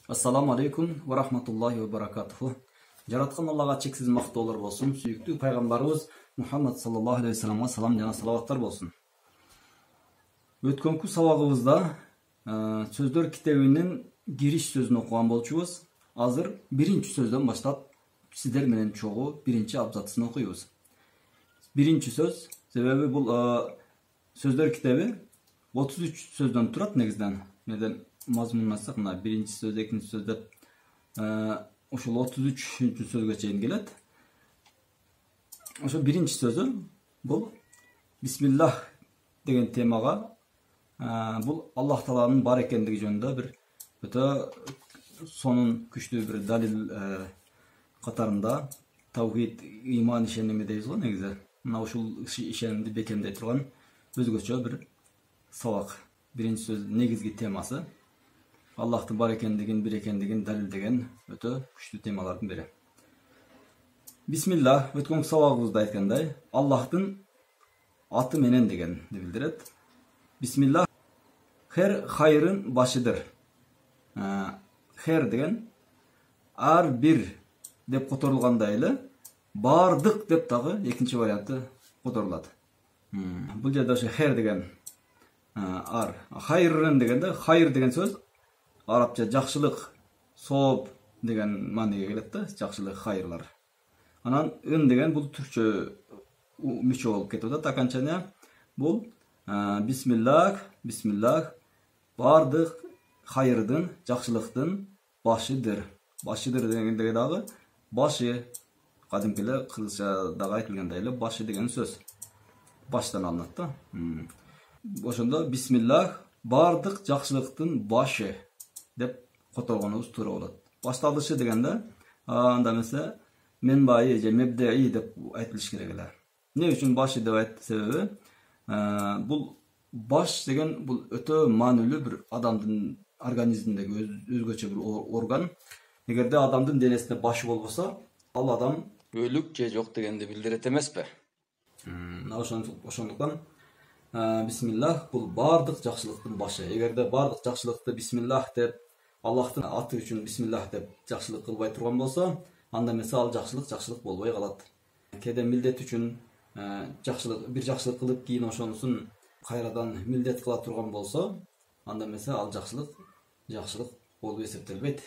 Assalamu alaikum wa rahmatullahi wa barakatuhu. Жараткан Аллага чексиз мактоолор болсун. Сүйүктүү пайгамбарыбыз Мухаммад саллаллаху алейхи вассаламга салам жана салаваттар болсун. Өткөнкү сабагыбызда сөздөр китебинин кириш сөзүн окуган болчубуз. Азыр биринчи сөздөн баштап сиздер менен чогуу биринчи абзацын окуйбуз. Биринчи сөз, себеби бул сөздөр китеби 33 сөздөн турат негизден. Неден мазмунун алсак, мына биринчи сөз, экинчи сөз деп ошол 33 сөзгө чейин келет. Ошо биринчи сөзү бул бисмиллах деген темага, бул Аллах Тааланын бар экендиги жөнүндө бир өтө сонун күчтүү бир далил катарында тавхид, иман ишеними дейбиз го негизи. Мына ушул ишенимди бекемдей турган өзгөчө бир сабак. Биринчи сөз негизги темасы Аллахтын бар экендигин, бир экендигин далилдеген өтө күчтүү темалардын бири. Бисмиллах өткөн сабагыбызда айткандай, Аллахтын аты менен дегенди билдирет. Бисмиллах хер хайрын башыдыр. Хер деген ар бир деп которулгандай эле бардык деп дагы экинчи варианты которулат. Бул жерде ошо хер деген ар, хайрын дегенде хайр деген сөз арабча жакшылык, сооп деген мааниге келет да, жакшылык, хайрлар. Анан ын деген бул түркчө мүчө болуп кетип атат. Окончание бул бисмиллах, бисмиллах бардык хайрдын, жакшылыктын башыдыр. Башыдыр дегенде дагы башы кадимки эле кыргызчадагы айтылгандай эле башы деген сөз баштан алынат да. Ошондо бисмиллах бардык жакшылыктын башы деп которгонубуз туура болот. Башталышы дегенде анда эмесе менбайы же мебдеи деп айтылыш керек эле. Эмне үчүн башы деп айтты? Себеби бул баш деген бул өтө маанилүү бир адамдын организминдеги өзгөчө бир орган. Эгерде адамдын денесинде башы болбосо, ал адам өлүк же жок дегенди билдирет эмеспи? Ошондуктан бисмиллах бул бардык жакшылыктын башы. Эгерде бардык жакшылыкты бисмиллах деп, Аллахтын аты үчүн бисмиллах деп жакшылык кылбай турган болсо, анда эмесе ал жакшылык болбой калат. Кээде милдет үчүн бир жакшылык кылып кийин ошонусун кайрадан милдет кыла турган болсо, анда эмесе ал жакшылык болуп эсептелбейт.